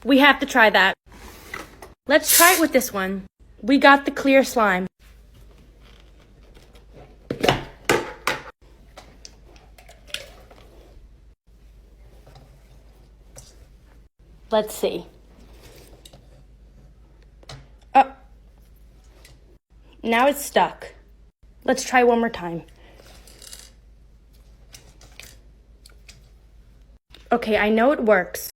We have to try that. Let's try it with this one. We got the clear slime. Let's see. Oh. Now it's stuck. Let's try one more time. Okay, I know it works.